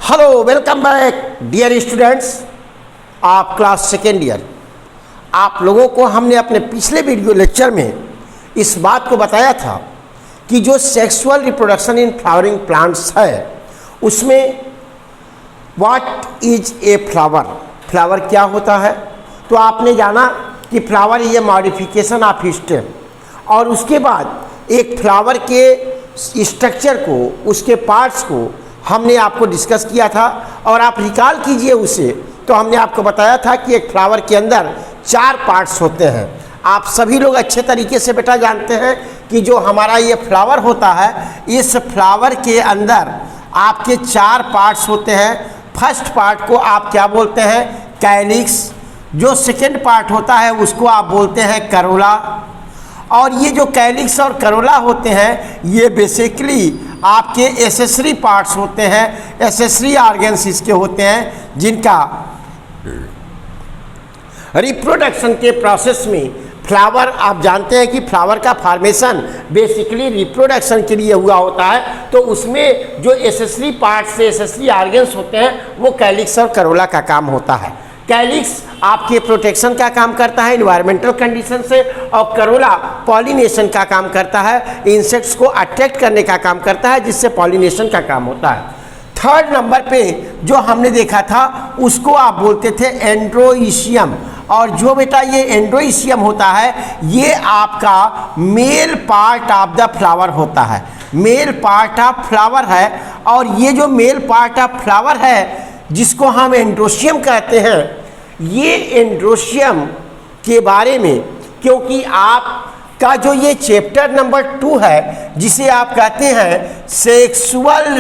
Hello, welcome back dear students. आप class second year. आप लोगों को हमने अपने पिछले वीडियो लेक्चर में इस बात को बताया था कि जो sexual reproduction in flowering plants है उसमें what is a flower, flower क्या होता है। तो आपने जाना कि flower is a modification of stem, और उसके बाद एक फ्लावर के स्ट्रक्चर को, उसके पार्ट्स को हमने आपको डिस्कस किया था। और आप रिकॉल कीजिए उसे, तो हमने आपको बताया था कि एक फ्लावर के अंदर 4 पार्ट्स होते हैं। आप सभी लोग अच्छे तरीके से बेटा जानते हैं कि जो हमारा ये फ्लावर होता है, इस फ्लावर के अंदर आपके 4 पार्ट्स होते हैं। फर्स्ट पार्ट को आप क्या बोलते हैं, कैलिक्स। जो सेकेंड पार्ट होता है उसको आप बोलते हैं करोला। और ये जो कैलिक्स और करोला होते हैं ये बेसिकली आपके एसेसरी पार्ट्स होते हैं, एसेसरी ऑर्गन्स इसके होते हैं, जिनका रिप्रोडक्शन के प्रोसेस में फ्लावर, आप जानते हैं कि फ्लावर का फॉर्मेशन बेसिकली रिप्रोडक्शन के लिए हुआ होता है। तो उसमें जो एसेसरी पार्ट्स से एसेसरी ऑर्गन्स होते हैं वो कैलिक्स और करोला का काम होता है। कैलिक्स आपके प्रोटेक्शन का काम करता है इन्वायरमेंटल कंडीशन से, और करोला पॉलिनेशन का काम करता है, इंसेक्ट्स को अट्रैक्ट करने का काम करता है, जिससे पॉलिनेशन का काम होता है। थर्ड नंबर पे जो हमने देखा था उसको आप बोलते थे एंड्रोइशियम। और जो बेटा ये एंड्रोइशियम होता है ये आपका male part of the flower होता है, मेल पार्ट ऑफ फ्लावर है। और ये जो मेल पार्ट ऑफ फ्लावर है जिसको हम एंड्रोशियम कहते हैं, ये एंड्रोशियम के बारे में, क्योंकि आपका जो ये चैप्टर नंबर 2 है जिसे आप कहते हैं sexual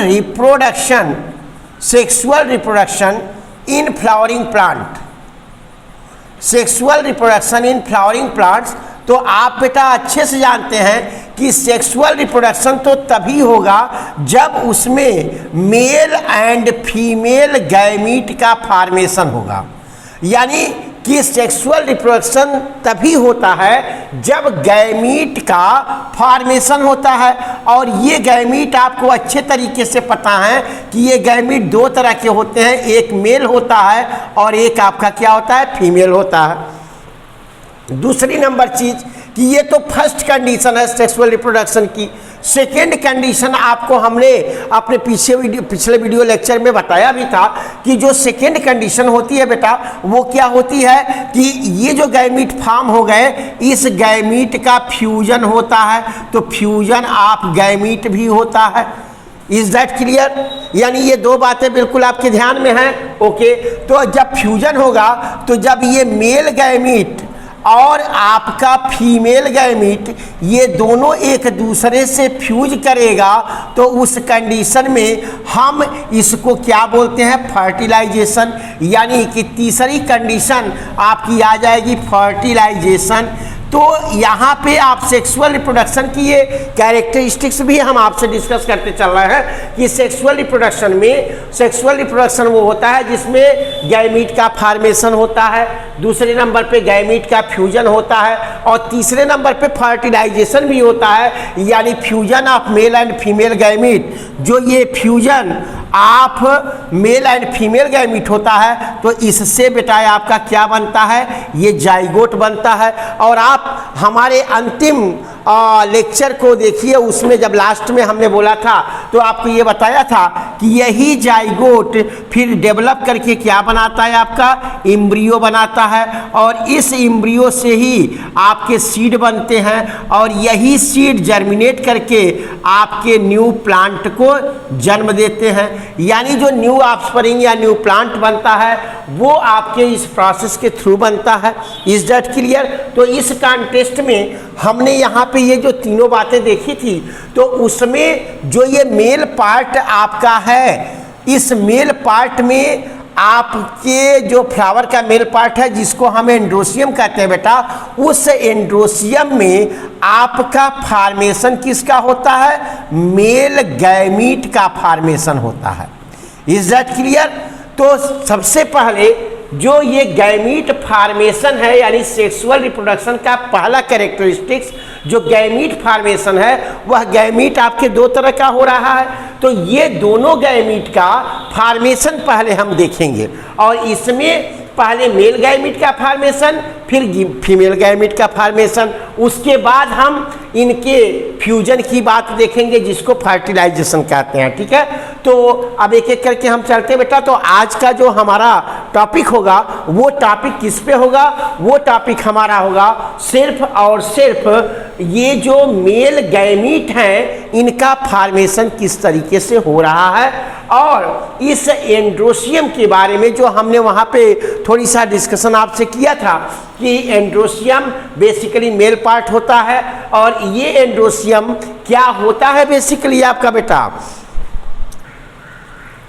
reproduction in flowering plant, sexual reproduction in flowering plants, तो आप बेटा अच्छे से जानते हैं कि सेक्सुअल रिप्रोडक्शन तो तभी होगा जब उसमें मेल एंड फीमेल गैमीट का फॉर्मेशन होगा। यानी कि सेक्सुअल रिप्रोडक्शन तभी होता है जब गैमीट का फॉर्मेशन होता है। और ये गैमीट आपको अच्छे तरीके से पता है कि ये गैमीट 2 तरह के होते हैं, एक मेल होता है और एक आपका क्या होता है, फीमेल होता है। दूसरी नंबर चीज कि ये तो फर्स्ट कंडीशन है सेक्सुअल रिप्रोडक्शन की। सेकेंड कंडीशन आपको हमने अपने पिछले वीडियो लेक्चर में बताया भी था कि जो सेकेंड कंडीशन होती है बेटा वो क्या होती है कि ये जो गैमीट फॉर्म हो गए, इस गैमीट का फ्यूजन होता है। तो फ्यूजन ऑफ गैमीट भी होता है। Is that clear? यानी ये 2 बातें बिल्कुल आपके ध्यान में हैं। ओके, तो जब फ्यूजन होगा, तो जब ये मेल गैमीट और आपका फीमेल गैमीट ये दोनों एक दूसरे से फ्यूज करेगा, तो उस कंडीशन में हम इसको क्या बोलते हैं, फर्टिलाइजेशन। यानी कि तीसरी कंडीशन आपकी आ जाएगी फर्टिलाइजेशन। तो यहाँ पे आप सेक्सुअल रिप्रोडक्शन की ये कैरेक्टरिस्टिक्स भी हम आपसे डिस्कस करते चल रहे हैं कि सेक्सुअल रिप्रोडक्शन वो होता है जिसमें गैमीट का फॉर्मेशन होता है, दूसरे नंबर पे गैमीट का फ्यूजन होता है, और तीसरे नंबर पे फर्टिलाइजेशन भी होता है। यानी fusion of male and female gamete, जो ये fusion of male and female gamete होता है, तो इससे बेटा आपका क्या बनता है, ये जाइगोट बनता है। और आप हमारे अंतिम लेक्चर को देखिए, उसमें जब लास्ट में हमने बोला था तो आपको ये बताया था कि यही जाइगोट फिर डेवलप करके क्या बनाता है, आपका एम्ब्रियो बनाता है। और इस एम्ब्रियो से ही आपके सीड बनते हैं, और यही सीड जर्मिनेट करके आपके न्यू प्लांट को जन्म देते हैं। यानी जो न्यू ऑफस्प्रिंग या न्यू प्लांट बनता है वो आपके इस प्रोसेस के थ्रू बनता है। Is that clear? तो इस कॉन्टेस्ट में हमने यहाँ पे ये जो तीनों बातें देखी थी, तो उसमें जो ये मेल पार्ट आपका है, इस मेल पार्ट में आपके जो फ्लावर का मेल पार्ट है जिसको हम एंड्रोशियम कहते हैं बेटा, उस एंड्रोशियम में आपका फॉर्मेशन किसका होता है, मेल गैमीट का फॉर्मेशन होता है। Is that clear? तो सबसे पहले जो ये गैमीट फॉर्मेशन है, यानी सेक्सुअल रिप्रोडक्शन का पहला कैरेक्टरिस्टिक्स जो गैमीट फॉर्मेशन है, वह गैमीट आपके 2 तरह का हो रहा है। तो ये दोनों गैमीट का फार्मेशन पहले हम देखेंगे, और इसमें पहले मेल गैमीट का फार्मेशन, फिर फीमेल गैमीट का फार्मेशन, उसके बाद हम इनके फ्यूजन की बात देखेंगे जिसको फर्टिलाइजेशन कहते हैं। ठीक है, तो अब एक एक करके हम चलते हैं बेटा। तो आज का जो हमारा टॉपिक होगा वो टॉपिक किस पे होगा? वो टॉपिक हमारा होगा सिर्फ और सिर्फ ये जो मेल गैमीट हैं इनका फार्मेशन किस तरीके से हो रहा है, और इस एंड्रोसियम के बारे में जो हमने वहाँ पे थोड़ी सा डिस्कशन आपसे किया था कि एंड्रोसियम बेसिकली मेल पार्ट होता है, और ये एंड्रोसियम क्या होता है बेसिकली आपका बेटा।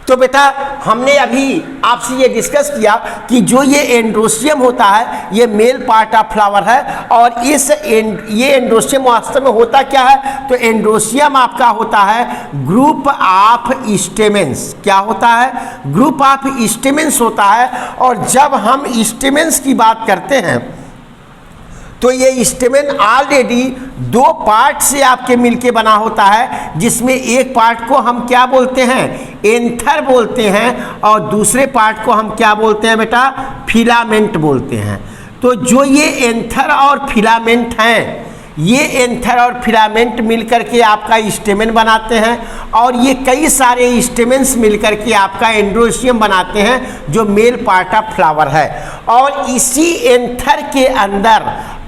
तो बेटा हमने अभी आपसे ये डिस्कस किया कि जो ये एंड्रोसियम होता है ये मेल पार्ट ऑफ फ्लावर है, और ये एंड्रोसियम वास्तव में होता क्या है? तो एंड्रोसियम आपका होता है ग्रुप ऑफ स्टेमेंस। क्या होता है? ग्रुप ऑफ स्टेमेंस होता है। और जब हम स्टेमेंस की बात करते हैं तो ये स्टेमेन ऑलरेडी दो पार्ट से आपके मिलके बना होता है, जिसमें एक पार्ट को हम क्या बोलते हैं? एंथर बोलते हैं, और दूसरे पार्ट को हम क्या बोलते हैं बेटा? फिलामेंट बोलते हैं। तो जो ये एंथर और फिलामेंट हैं, ये एंथर और फिलामेंट मिलकर के आपका स्टेमेन बनाते हैं, और ये कई सारे स्टेमेंस मिलकर के आपका एंड्रोसियम बनाते हैं जो मेल पार्ट ऑफ फ्लावर है। और इसी एंथर के अंदर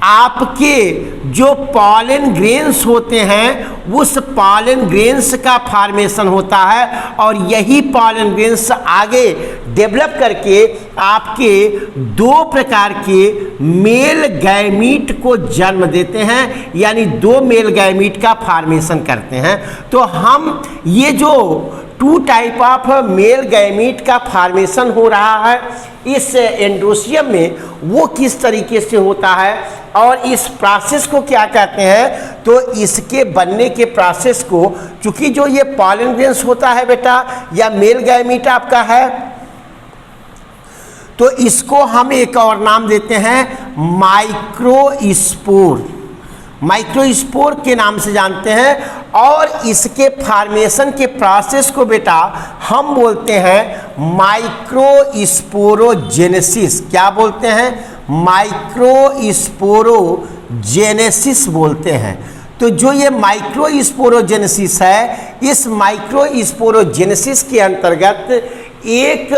आपके जो पॉलन ग्रेन्स होते हैं उस पॉलन ग्रेन्स का फॉर्मेशन होता है, और यही पॉलन ग्रेन्स आगे डेवलप करके आपके दो प्रकार के मेल गैमीट को जन्म देते हैं, यानी दो मेल गैमीट का फॉर्मेशन करते हैं। तो हम ये जो two type of male gamete का फॉर्मेशन हो रहा है इस एंड्रोसियम में, वो किस तरीके से होता है और इस प्रोसेस को क्या कहते हैं? तो इसके बनने के प्रोसेस को, चूंकि जो ये पॉलन ग्रेन्स होता है बेटा या मेल गैमीट आपका है, तो इसको हम एक और नाम देते हैं माइक्रोस्पोर। माइक्रोस्पोर के नाम से जानते हैं, और इसके फॉर्मेशन के प्रोसेस को बेटा हम बोलते हैं माइक्रोस्पोरोजेनेसिस। क्या बोलते हैं? माइक्रोस्पोरोजेनेसिस बोलते हैं। तो जो ये माइक्रोस्पोरोजेनेसिस है, इस माइक्रोस्पोरोजेनेसिस के अंतर्गत एक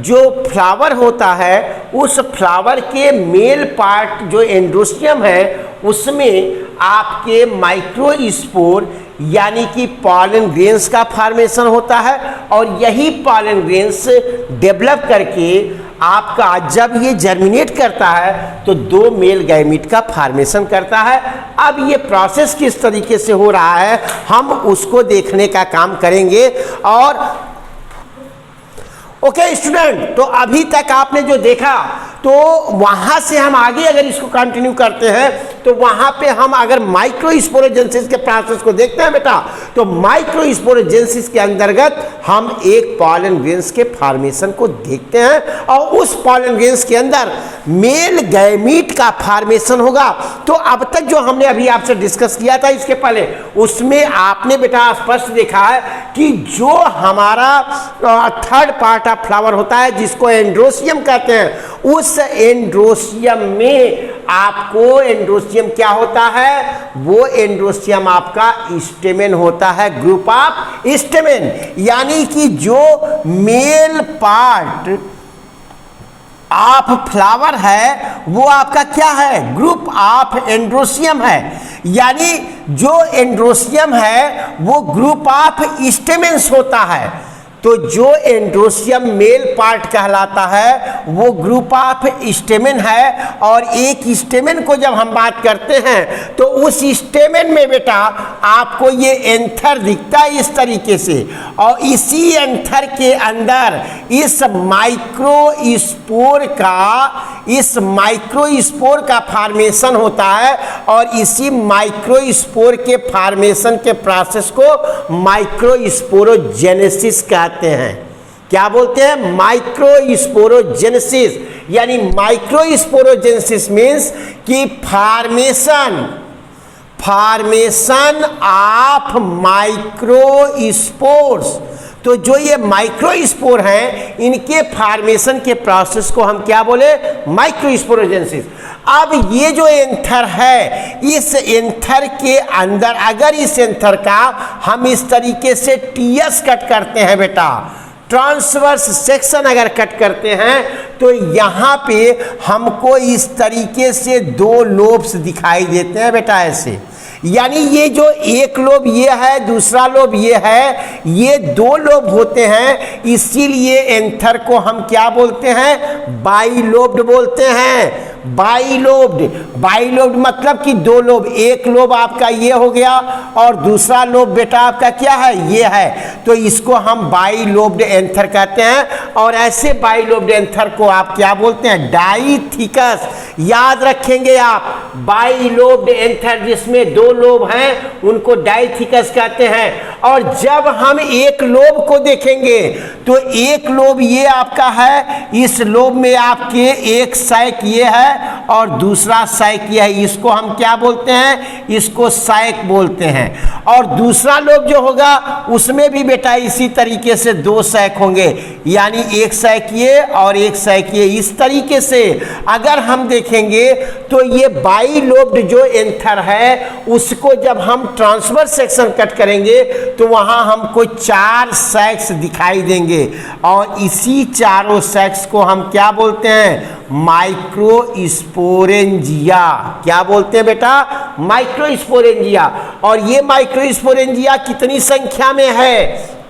जो फ्लावर होता है उस फ्लावर के मेल पार्ट जो एंड्रोसियम है उसमें आपके माइक्रोस्पोर यानी कि पॉलन ग्रेन्स का फॉर्मेशन होता है, और यही पॉलन ग्रेन्स डेवलप करके आपका जब ये जर्मिनेट करता है तो दो मेल गैमीट का फॉर्मेशन करता है। अब ये प्रोसेस किस तरीके से हो रहा है हम उसको देखने का काम करेंगे। और ओके स्टूडेंट, तो अभी तक आपने जो देखा तो वहाँ से हम आगे अगर इसको कंटिन्यू करते हैं तो वहाँ पे हम अगर माइक्रोस्पोरोजेनेसिस के प्रोसेस को देखते हैं बेटा, तो माइक्रोस्पोरोजेनेसिस के अंतर्गत हम एक पॉलन ग्रेन्स के फॉर्मेशन को देखते हैं, और उस पॉलन ग्रेन्स के अंदर मेल गैमीट का फॉर्मेशन होगा। तो अब तक जो हमने अभी आपसे डिस्कस किया था इसके पहले, उसमें आपने बेटा स्पष्ट देखा है कि जो हमारा थर्ड पार्ट ऑफ फ्लावर होता है जिसको एंड्रोसियम कहते हैं, उस एंड्रोसियम में आपको एंड्रोसियम क्या होता है? वो एंड्रोसियम आपका स्टेमेन होता है, ग्रुप ऑफ स्टेमेन, यानी कि जो मेल पार्ट ऑफ फ्लावर है वो आपका क्या है? ग्रुप ऑफ एंड्रोसियम है। यानी जो एंड्रोसियम है वो ग्रुप ऑफ स्टेमेन्स होता है। तो जो एंड्रोसियम मेल पार्ट कहलाता है वो ग्रुप ऑफ स्टेमेन है, और एक स्टेमेन को जब हम बात करते हैं तो उस स्टेमेन में बेटा आपको ये एंथर दिखता है इस तरीके से, और इसी एंथर के अंदर इस माइक्रोस्पोर का फॉर्मेशन होता है, और इसी माइक्रोस्पोर के फॉर्मेशन के प्रोसेस को माइक्रोस्पोरोजेनेसिस कहते हैं। क्या बोलते हैं? माइक्रोस्पोरोजेनेसिस। यानी माइक्रोस्पोरोजेनेसिस मीन्स कि फॉर्मेशन ऑफ माइक्रोस्पोर्स, तो जो ये माइक्रोस्पोर हैं, इनके फॉर्मेशन के प्रोसेस को हम क्या बोले? माइक्रोस्पोरोजेनेसिस। अब ये जो एंथर है, इस एंथर के अंदर अगर इस एंथर का हम इस तरीके से टीएस कट करते हैं बेटा, ट्रांसवर्स सेक्शन अगर कट करते हैं, तो यहाँ पे हमको इस तरीके से दो लोब्स दिखाई देते हैं बेटा, ऐसे। यानी ये जो एक लोब ये है, दूसरा लोब ये है, ये दो लोब होते हैं, इसीलिए एंथर को हम क्या बोलते हैं? बाइलोब्ड बोलते हैं। बाइलोब्ड, बाइलोब्ड मतलब कि दो लोब, एक लोब आपका ये हो गया और दूसरा लोब बेटा आपका क्या है? ये है। तो इसको हम बाइलोब्ड एंथर कहते हैं। और ऐसे बाइलोब्ड एंथर को आप क्या बोलते हैं? डाइथिकस। याद रखेंगे आप, बाइलोब्ड एंथर जिसमें दो लोब हैं उनको डाइथिकस कहते हैं। और जब हम एक लोब को देखेंगे तो एक लोब ये आपका है, इस लोब में आपके एक सैक ये है और दूसरा सैक ये है, इसको हम क्या बोलते हैं? इसको सैक बोलते हैं। और दूसरा लोब जो होगा उसमें भी बेटा इसी तरीके से दो सैक होंगे, यानी एक सैक ये और एक सैक ये। इस तरीके से अगर हम देखेंगे तो ये बाइलोब्ड जो एंथर है उसको जब हम ट्रांसवर्स सेक्शन कट करेंगे तो वहां हमको चार सैक्स दिखाई देंगे और इसी चारों सैक्स को हम क्या बोलते हैं? माइक्रोस्पोरेंजिया। क्या बोलते हैं बेटा? माइक्रोस्पोरेंजिया। और ये माइक्रोस्पोरेंजिया कितनी संख्या में है?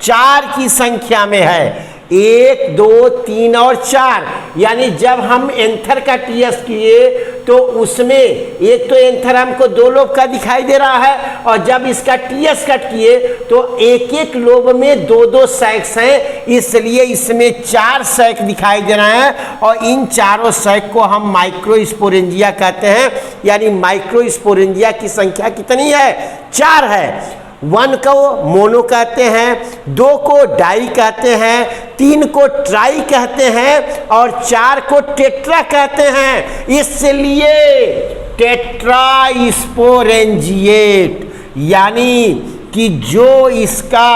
चार की संख्या में है, 1 2 3 और 4। यानी जब हम एंथर का टीएस किए तो उसमें एक तो एंथर हमको दो लोब का दिखाई दे रहा है, और जब इसका टीएस कट किए तो एक एक लोब में दो दो सैक्स हैं, इसलिए इसमें चार सैक दिखाई दे रहे हैं। और इन चारों सैक को हम माइक्रोस्पोरेंजिया कहते हैं। यानी माइक्रोस्पोरेंजिया की संख्या कितनी है? 4 है। 1 को मोनो कहते हैं, 2 को डाई कहते हैं, 3 को ट्राई कहते हैं और 4 को टेट्रा कहते हैं। इसलिए टेट्रास्पोरेंजिएट, यानी कि जो इसका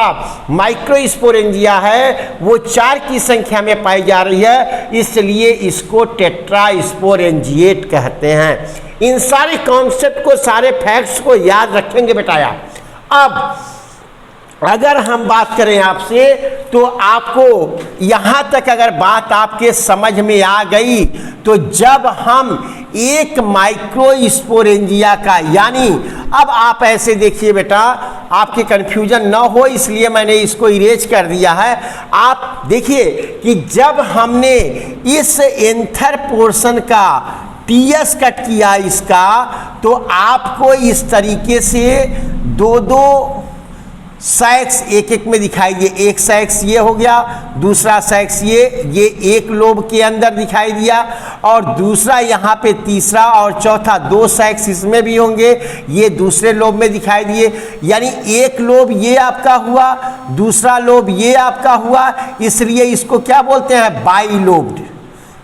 माइक्रोस्पोरेंजिया है वो 4 की संख्या में पाई जा रही है, इसलिए इसको टेट्रास्पोरेंजिएट कहते हैं। इन सारे कॉन्सेप्ट को, सारे फैक्ट्स को याद रखेंगे बेटा आप। अब अगर हम बात करें आपसे, तो आपको यहां तक अगर बात आपके समझ में आ गई, तो जब हम एक माइक्रोस्पोरेंजिया का, यानी अब आप ऐसे देखिए बेटा, आपके कंफ्यूजन ना हो इसलिए मैंने इसको इरेज कर दिया है। आप देखिए कि जब हमने इस एंथर पोर्शन का टीएस कट किया इसका, तो आपको इस तरीके से दो दो सैक्स एक एक में दिखाई दिए। एक सैक्स ये हो गया, दूसरा सैक्स ये एक लोब के अंदर दिखाई दिया, और दूसरा यहाँ पे तीसरा और चौथा 2 सैक्स इसमें भी होंगे, ये दूसरे लोब में दिखाई दिए। यानी एक लोब ये आपका हुआ, दूसरा लोब ये आपका हुआ, इसलिए इसको क्या बोलते हैं? बाइलोब्ड।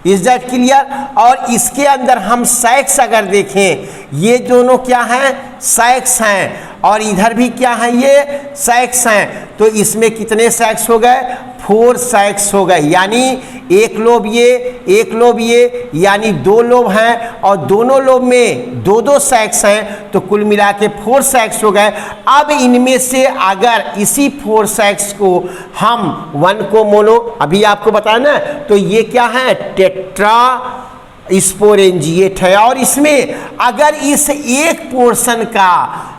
Is that clear? और इसके अंदर हम सैक्स अगर देखें, ये दोनों क्या हैं? सैक्स हैं, और इधर भी क्या है? ये सैक्स हैं। तो इसमें कितने सैक्स हो गए? 4 सैक्स हो गए। यानी एक लोब ये, एक लोब ये, यानी 2 लोब हैं और दोनों लोब में 2 सैक्स हैं, तो कुल मिला के 4 सैक्स हो गए। अब इनमें से अगर इसी 4 सैक्स को हम 1 को मोनो, अभी आपको बताया ना, तो ये क्या है? टेट्रास्पोरेंजिएट है। और इसमें अगर इस एक पोर्शन का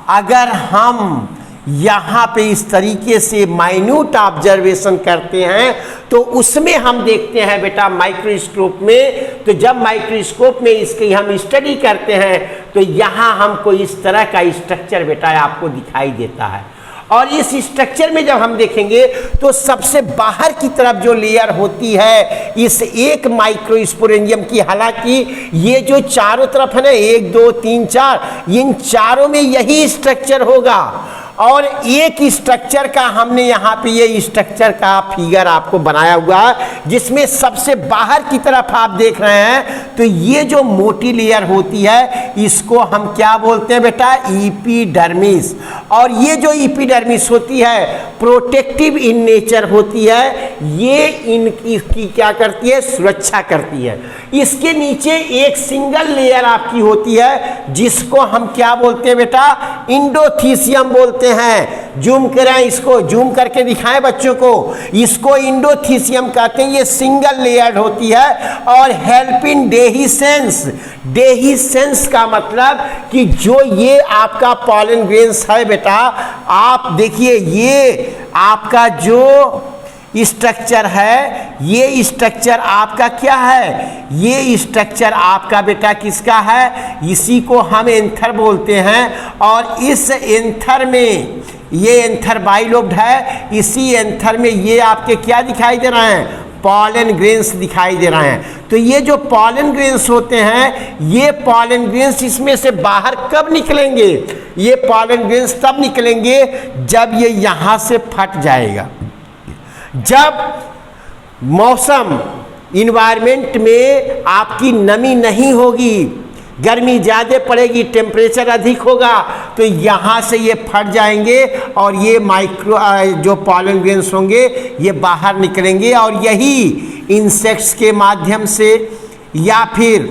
अगर हम यहाँ पे इस तरीके से माइन्यूट ऑब्जर्वेशन करते हैं, तो उसमें हम देखते हैं बेटा माइक्रोस्कोप में, तो जब माइक्रोस्कोप में इसकी हम स्टडी करते हैं तो यहाँ हमको इस तरह का स्ट्रक्चर बेटा आपको दिखाई देता है। और इस स्ट्रक्चर में जब हम देखेंगे तो सबसे बाहर की तरफ जो लेयर होती है इस एक माइक्रोस्पोरेंजियम की, हालांकि ये जो चारों तरफ है ना, 1 2 3 4, इन चारों में यही स्ट्रक्चर होगा। और एक स्ट्रक्चर का हमने यहाँ पे ये स्ट्रक्चर का फिगर आपको बनाया हुआ है, जिसमें सबसे बाहर की तरफ आप देख रहे हैं तो ये जो मोटी लेयर होती है इसको हम क्या बोलते हैं बेटा, एपिडर्मिस। और ये जो एपिडर्मिस होती है प्रोटेक्टिव इन नेचर होती है, ये इनकी क्या करती है, सुरक्षा करती है। इसके नीचे एक सिंगल लेयर आपकी होती है जिसको हम क्या बोलते हैं बेटा, इंडोथीसियम बोलते हैं। जूम करें, इसको जूम करके दिखाएं बच्चों को, इसको इंडोथीसियम कहते हैं। ये सिंगल लेयर होती है और हेल्प इन डेहिसेंस। डेहिसेंस का मतलब कि जो ये आपका पॉलन ग्रेन्स है बेटा, आप देखिए ये आपका जो स्ट्रक्चर है, ये स्ट्रक्चर आपका क्या है, ये स्ट्रक्चर आपका बेटा किसका है, इसी को हम एंथर बोलते हैं। और इस एंथर में, ये एंथर बाइलोब्ड है, इसी एंथर में ये आपके क्या दिखाई दे रहे हैं, पॉलन ग्रेन्स दिखाई दे रहे हैं। तो ये जो पॉलन ग्रेन्स होते हैं, ये पॉलन ग्रेन्स इसमें से बाहर कब निकलेंगे, ये पॉलन ग्रेन्स तब निकलेंगे जब ये यहाँ से फट जाएगा। जब मौसम इन्वायरमेंट में आपकी नमी नहीं होगी, गर्मी ज़्यादा पड़ेगी, टेम्परेचर अधिक होगा, तो यहाँ से ये फट जाएंगे और ये माइक्रो जो पॉलन ग्रेन्स होंगे ये बाहर निकलेंगे। और यही इंसेक्ट्स के माध्यम से या फिर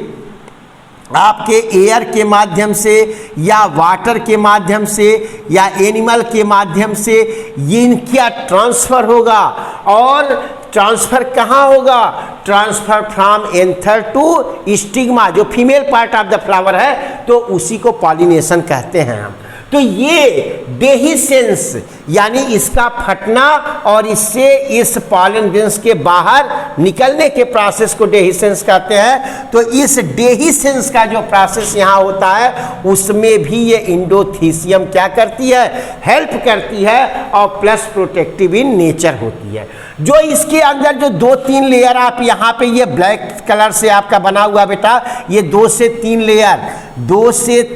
आपके एयर के माध्यम से या वाटर के माध्यम से या एनिमल के माध्यम से ये इनका ट्रांसफ़र होगा। और ट्रांसफ़र कहाँ होगा, transfer from anther to stigma, जो female part of the flower है, तो उसी को पॉलिनेशन कहते हैं हम। तो ये डेहिसेंस यानी इसका फटना और इससे इस पॉलन ग्रेन्स के बाहर निकलने के प्रोसेस को डेहिसेंस कहते हैं। तो इस डेहिसेंस का जो प्रोसेस यहाँ होता है उसमें भी ये इंडोथीसियम क्या करती है, हेल्प करती है और प्लस प्रोटेक्टिव इन नेचर होती है। जो इसके अंदर जो 2-3 लेयर आप यहाँ पे ये ब्लैक कलर से आपका बना हुआ बेटा, ये 2 से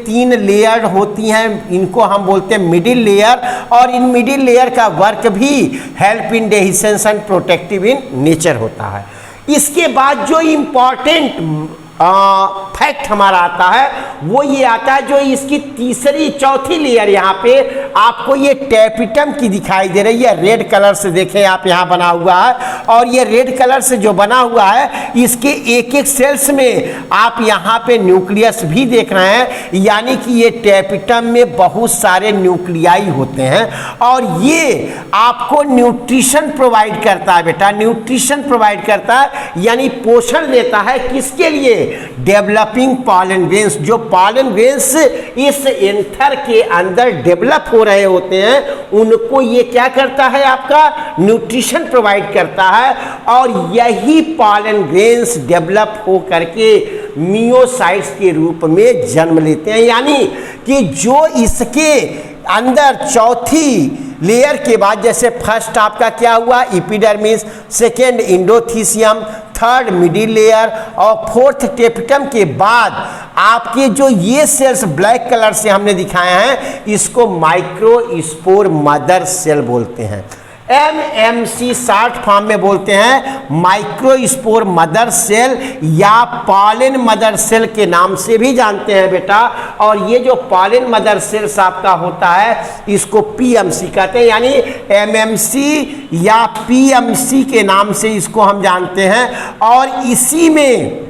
3 लेयर होती हैं, इनको हम बोलते हैं मिडिल लेयर। और इन मिडिल लेयर का वर्क भी help in dehiscence and protective in nature होता है। इसके बाद जो इम्पॉर्टेंट फैक्ट हमारा आता है वो ये आता है, जो इसकी तीसरी चौथी लेयर यहाँ पे आपको ये टैपिटम की दिखाई दे रही है, रेड कलर से देखें आप यहाँ बना हुआ है। और ये रेड कलर से जो बना हुआ है इसके एक एक सेल्स में आप यहाँ पे न्यूक्लियस भी देख रहे हैं, यानी कि ये टैपिटम में बहुत सारे न्यूक्लियाई होते हैं और ये आपको न्यूट्रिशन प्रोवाइड करता है बेटा, न्यूट्रिशन प्रोवाइड करता है यानी पोषण देता है किसके लिए, डेवलपिंग पॉलन ग्रेन्स। जो पॉलन ग्रेन्स इस एंथर के अंदर डेवलप हो रहे होते हैं उनको ये क्या करता है, आपका न्यूट्रिशन प्रोवाइड करता है। और यही पॉलन ग्रेन्स डेवलप हो करके मियोसाइट्स के रूप में जन्म लेते हैं, यानी कि जो इसके अंदर चौथी लेयर के बाद, जैसे फर्स्ट आपका क्या हुआ epidermis, second endothecium, third middle layer और फोर्थ टैपिटम के बाद आपके जो ये सेल्स ब्लैक कलर से हमने दिखाए हैं इसको माइक्रोस्पोर मदर सेल बोलते हैं। MMC शॉर्ट फॉर्म में बोलते हैं माइक्रोस्पोर मदर सेल या पॉलन मदर सेल के नाम से भी जानते हैं बेटा। और ये जो पॉलन मदर सेल्स आपका होता है इसको PMC कहते हैं, यानी MMC या PMC के नाम से इसको हम जानते हैं। और इसी में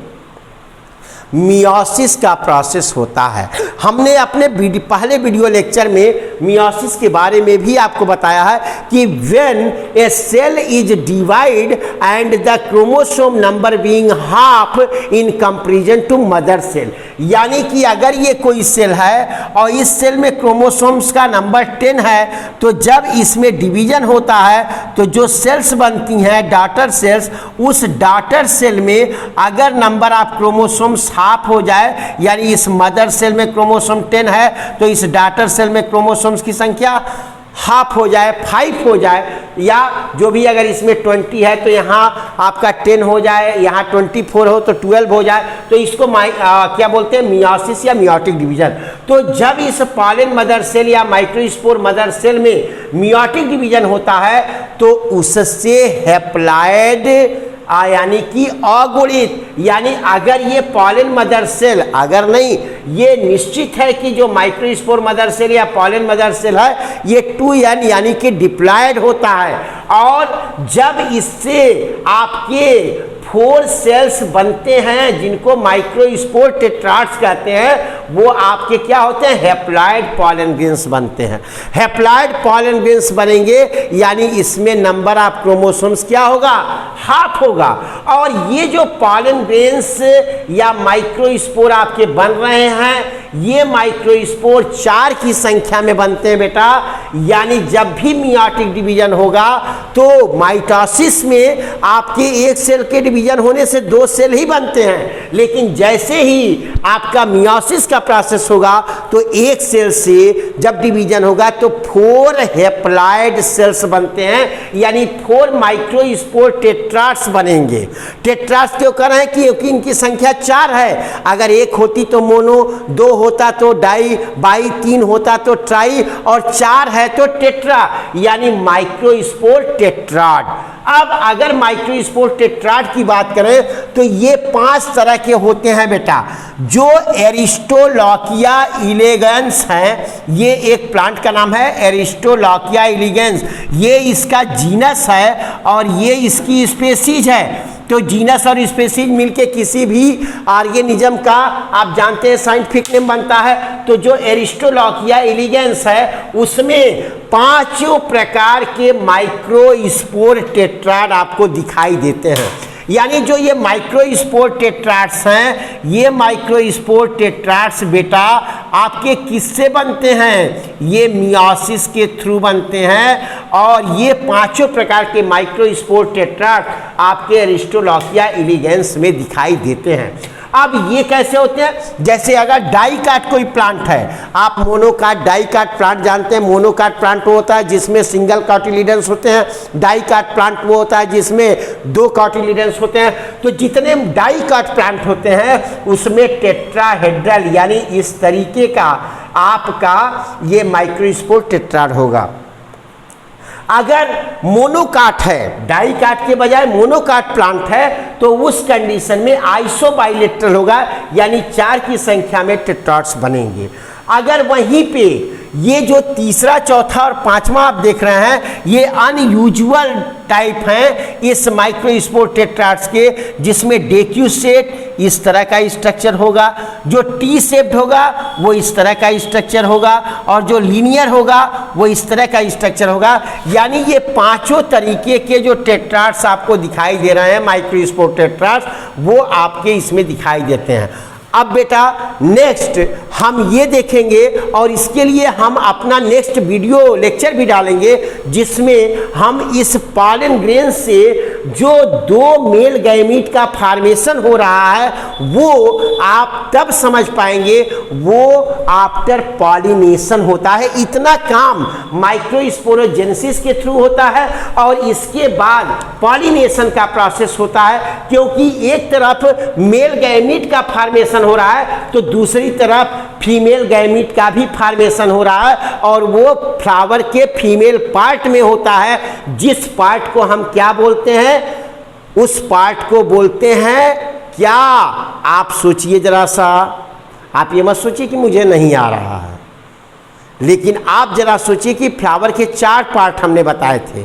मियोसिस का प्रोसेस होता है। हमने अपने पहले वीडियो लेक्चर में मियोसिस के बारे में भी आपको बताया है कि when a cell is divide and the chromosome number being half in comparison to mother cell, यानी कि अगर ये कोई सेल है और इस सेल में क्रोमोसोम्स का नंबर 10 है, तो जब इसमें डिवीजन होता है तो जो सेल्स बनती हैं डॉटर सेल्स, उस डॉटर सेल में अगर नंबर ऑफ क्रोमोसोम्स हाफ हो जाए, यानी इस मदर सेल में क्रोमोसोम 10 है तो इस डॉटर सेल में क्रोमोसोम्स की संख्या हाफ हो जाए, 5 हो जाए, या जो भी अगर इसमें 20 है तो यहाँ आपका 10 हो जाए, यहाँ 24 हो तो 12 हो जाए, तो इसको क्या बोलते हैं, मियोसिस या मियोटिक डिवीजन। तो जब इस पॉलन मदर सेल या माइक्रोस्पोर मदर सेल में मियोटिक डिवीजन होता है तो उससे हैप्लॉइड यानी कि अगुणित, यानी अगर ये पॉलन मदर सेल, अगर नहीं, ये निश्चित है कि जो माइक्रोस्पोर मदर सेल या पॉलन मदर सेल है ये 2n यानी कि डिप्लॉयड होता है, और जब इससे आपके 4 सेल्स बनते हैं जिनको माइक्रोस्पोर टेट्राड्स कहते हैं, वो आपके क्या होते हैं, हैप्लॉइड पॉलन ग्रेन्स बनते हैं। हैप्लॉइड पॉलन ग्रेन्स बनेंगे यानी इसमें नंबर ऑफ क्रोमोसोम्स क्या होगा, हाफ होगा। और ये जो पॉलन ग्रेन्स या माइक्रोस्पोर आपके बन रहे हैं, ये माइक्रोस्पोर 4 की संख्या में बनते हैं बेटा, यानी जब भी मियोटिक डिवीजन होगा तो माइटोसिस में आपके एक सेल के डिवीजन होने से 2 सेल ही बनते हैं, लेकिन जैसे ही आपका मियोसिस का प्रोसेस होगा तो एक सेल से जब डिवीजन होगा तो 4 हैप्लॉइड सेल्स बनते हैं, यानी 4 माइक्रोस्पोर टेट्राड्स बनेंगे। टेट्राड्स क्यों कर रहे हैं, क्योंकि इनकी संख्या 4 है। अगर एक होती तो मोनो, 2 होता तो डाई, बाई, 3 होता तो ट्राई, और 4 है तो टेट्रा, यानी माइक्रोस्पोर टेट्राड। अब अगर माइक्रोस्पोर टेट्राड की बात करें तो ये 5 तरह के होते हैं बेटा। जो एरिस्टोलॉकिया इलेगेंस है, ये एक प्लांट का नाम है एरिस्टोलॉकिया इलेगेंस, ये इसका जीनस है और ये इसकी स्पेसीज है। तो जीनस और स्पेसीज मिलके किसी भी ऑर्गेनिज्म का आप जानते हैं साइंटिफिक नेम बनता है। तो जो एरिस्टोलॉकिया इलेगेंस है उसमें 5 प्रकार के माइक्रोस्पोर टेट्राड आपको दिखाई देते हैं। यानी जो ये माइक्रोस्पोर टेट्राड्स हैं, ये माइक्रोस्पोर टेट्राड्स बेटा आपके किससे बनते हैं, ये मियोसिस के थ्रू बनते हैं, और ये 5 प्रकार के माइक्रोस्पोर टेट्राड आपके एरिस्टोलॉकिया इलेगेंस में दिखाई देते हैं। अब ये कैसे होते हैं, जैसे अगर डाइकाट कोई प्लांट है, आप मोनोकाट डाइकाट प्लांट जानते हैं। मोनोकाट प्लांट वो होता है जिसमें सिंगल कॉटिलिडन्स होते हैं, डाइकाट प्लांट वो होता है जिसमें 2 कॉटिलिडन्स होते हैं। तो जितने डाइकाट प्लांट होते हैं उसमें टेट्राहेड्रल यानी इस तरीके का आपका ये माइक्रोस्पोर टेट्राड होगा। अगर मोनोकाट है, डाइकाट के बजाय मोनोकाट प्लांट है, तो उस कंडीशन में आइसोबाइलेटरल होगा, यानी 4 की संख्या में टेट्राड्स बनेंगे। अगर वहीं पे ये जो तीसरा, चौथा और 5वां आप देख रहे हैं, ये अनयूजुअल टाइप हैं इस माइक्रोस्पोर टेट्राड्स के, जिसमें डेक्यूसेट इस तरह का स्ट्रक्चर होगा, जो टी शेप्ड होगा वो इस तरह का स्ट्रक्चर होगा, और जो लीनियर होगा वो इस तरह का स्ट्रक्चर होगा। यानी ये 5 तरीके के जो टेट्राड्स आपको दिखाई दे रहे हैं माइक्रोस्पोर टेट्राड्स, वो आपके इसमें दिखाई देते हैं। अब बेटा नेक्स्ट हम ये देखेंगे, और इसके लिए हम अपना नेक्स्ट वीडियो लेक्चर भी डालेंगे, जिसमें हम इस पॉलन ग्रेन से जो 2 मेल गैमीट का फॉर्मेशन हो रहा है वो आप तब समझ पाएंगे, वो आफ्टर पॉलिनेशन होता है। इतना काम माइक्रोस्पोरोजेनेसिस के थ्रू होता है और इसके बाद पॉलिनेशन का प्रोसेस होता है, क्योंकि एक तरफ मेल गैमीट का फॉर्मेशन हो रहा है तो दूसरी तरफ फीमेल गैमीट का भी फॉर्मेशन हो रहा है, और वो फ्लावर के फीमेल पार्ट में होता है, जिस पार्ट को हम क्या बोलते हैं, उस पार्ट को बोलते हैं क्या, आप सोचिए जरा सा। आप ये मत सोचिए कि मुझे नहीं आ रहा है, लेकिन आप जरा सोचिए कि फ्लावर के 4 पार्ट हमने बताए थे।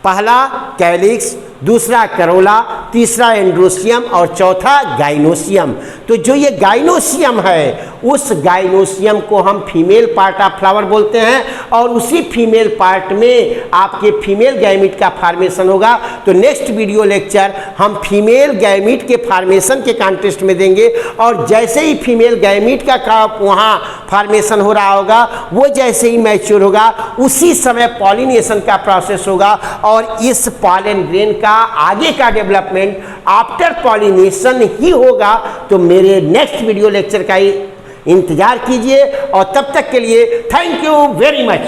पहला कैलिक्स, दूसरा करोला, तीसरा एंड्रोसियम और चौथा गाइनोसियम। तो जो ये गाइनोसियम है, उस गाइनोसियम को हम फीमेल पार्ट ऑफ फ्लावर बोलते हैं, और उसी फीमेल पार्ट में आपके फीमेल गैमीट का फॉर्मेशन होगा। तो नेक्स्ट वीडियो लेक्चर हम फीमेल गैमीट के फॉर्मेशन के कॉन्टेक्स्ट में देंगे, और जैसे ही फीमेल गैमीट का वहाँ फॉर्मेशन हो रहा होगा, वो जैसे ही मैच्योर होगा उसी समय पॉलिनेशन का प्रोसेस होगा, और इस पॉलन ग्रेन का आगे का डेवलपमेंट आफ्टर पॉलिनेशन ही होगा। तो मेरे नेक्स्ट वीडियो लेक्चर का इंतजार कीजिए, और तब तक के लिए थैंक यू वेरी मच।